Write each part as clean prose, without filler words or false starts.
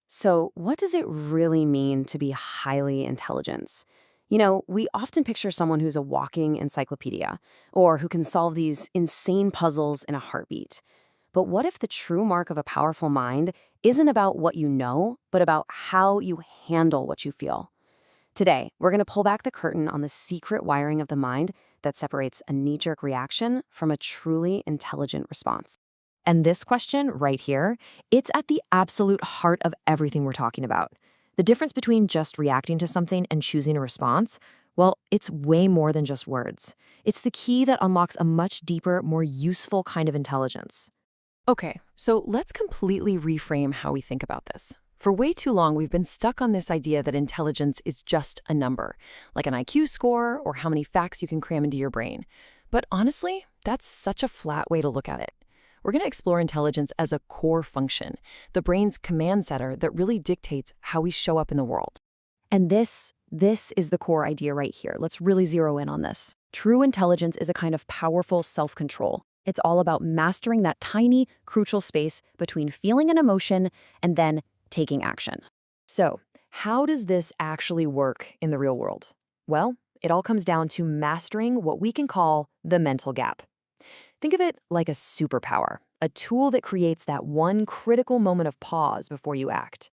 So, what does it really mean to be highly intelligent? We often picture someone who's a walking encyclopedia or who can solve these insane puzzles in a heartbeat. But what if the true mark of a powerful mind isn't about what you know, but about how you handle what you feel? Today, we're going to pull back the curtain on the secret wiring of the mind that separates a knee jerk reaction from a truly intelligent response. And this question right here, it's at the absolute heart of everything we're talking about. The difference between just reacting to something and choosing a response, well, it's way more than just words. It's the key that unlocks a much deeper, more useful kind of intelligence. Okay, so let's completely reframe how we think about this. For way too long, we've been stuck on this idea that intelligence is just a number, like an IQ score or how many facts you can cram into your brain. But honestly, that's such a flat way to look at it. We're going to explore intelligence as a core function, the brain's command center that really dictates how we show up in the world. And this is the core idea right here. Let's really zero in on this. True intelligence is a kind of powerful self-control. It's all about mastering that tiny, crucial space between feeling an emotion and then taking action. So, how does this actually work in the real world? Well, it all comes down to mastering what we can call the mental gap. Think of it like a superpower, a tool that creates that one critical moment of pause before you act.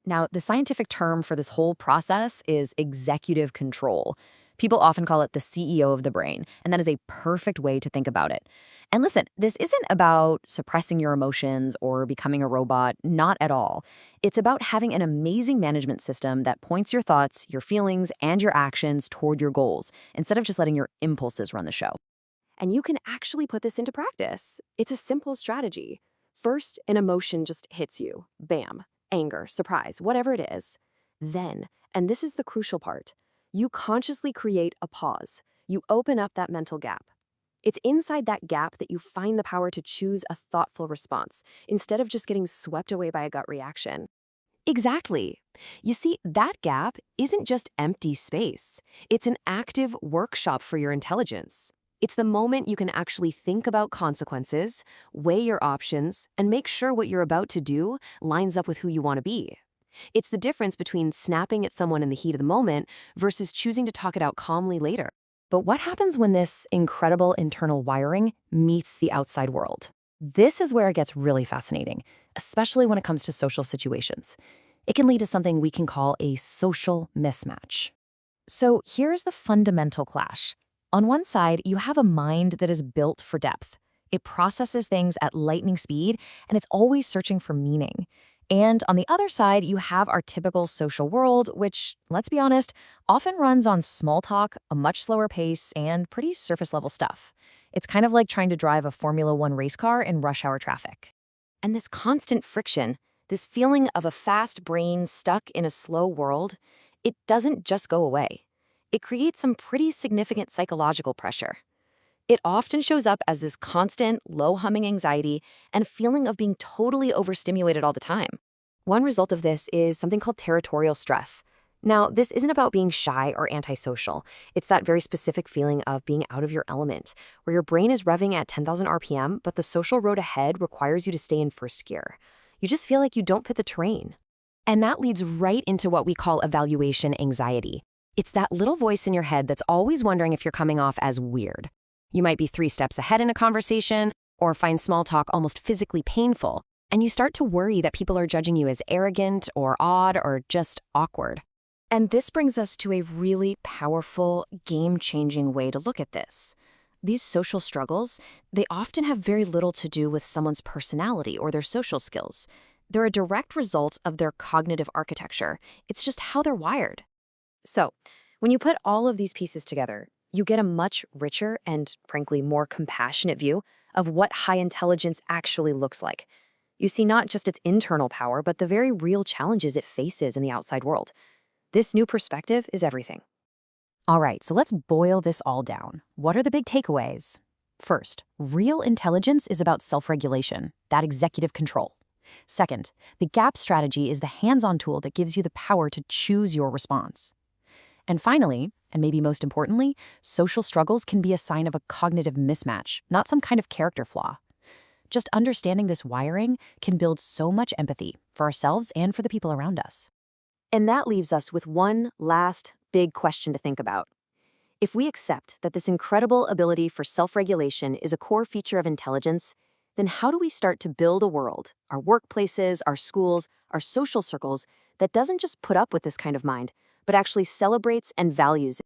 Now, the scientific term for this whole process is executive control. People often call it the CEO of the brain, and that is a perfect way to think about it. And listen, this isn't about suppressing your emotions or becoming a robot, not at all. It's about having an amazing management system that points your thoughts, your feelings, and your actions toward your goals, instead of just letting your impulses run the show. And you can actually put this into practice. It's a simple strategy. First, an emotion just hits you. Bam. Anger, surprise, whatever it is. Then, and this is the crucial part, you consciously create a pause. You open up that mental gap. It's inside that gap that you find the power to choose a thoughtful response instead of just getting swept away by a gut reaction. Exactly. You see, that gap isn't just empty space. It's an active workshop for your intelligence. It's the moment you can actually think about consequences, weigh your options, and make sure what you're about to do lines up with who you want to be. It's the difference between snapping at someone in the heat of the moment versus choosing to talk it out calmly later. But what happens when this incredible internal wiring meets the outside world? This is where it gets really fascinating, especially when it comes to social situations. It can lead to something we can call a social mismatch. So here's the fundamental clash. On one side, you have a mind that is built for depth. It processes things at lightning speed, and it's always searching for meaning. And on the other side, you have our typical social world, which, let's be honest, often runs on small talk, a much slower pace, and pretty surface-level stuff. It's kind of like trying to drive a Formula One race car in rush hour traffic. And this constant friction, this feeling of a fast brain stuck in a slow world, it doesn't just go away. It creates some pretty significant psychological pressure. It often shows up as this constant, low-humming anxiety and feeling of being totally overstimulated all the time. One result of this is something called territorial stress. Now, this isn't about being shy or antisocial. It's that very specific feeling of being out of your element, where your brain is revving at 10,000 RPM, but the social road ahead requires you to stay in first gear. You just feel like you don't fit the terrain. And that leads right into what we call evaluation anxiety. It's that little voice in your head that's always wondering if you're coming off as weird. You might be 3 steps ahead in a conversation or find small talk almost physically painful, and you start to worry that people are judging you as arrogant or odd or just awkward. And this brings us to a really powerful, game-changing way to look at this. These social struggles, they often have very little to do with someone's personality or their social skills. They're a direct result of their cognitive architecture. It's just how they're wired. So, when you put all of these pieces together, you get a much richer and, frankly, more compassionate view of what high intelligence actually looks like. You see not just its internal power, but the very real challenges it faces in the outside world. This new perspective is everything. All right, so let's boil this all down. What are the big takeaways? First, real intelligence is about self-regulation, that executive control. Second, the gap strategy is the hands-on tool that gives you the power to choose your response. And finally, and maybe most importantly, social struggles can be a sign of a cognitive mismatch, not some kind of character flaw. Just understanding this wiring can build so much empathy for ourselves and for the people around us. And that leaves us with one last big question to think about. If we accept that this incredible ability for self-regulation is a core feature of intelligence, then how do we start to build a world, our workplaces, our schools, our social circles, that doesn't just put up with this kind of mind, but actually celebrates and values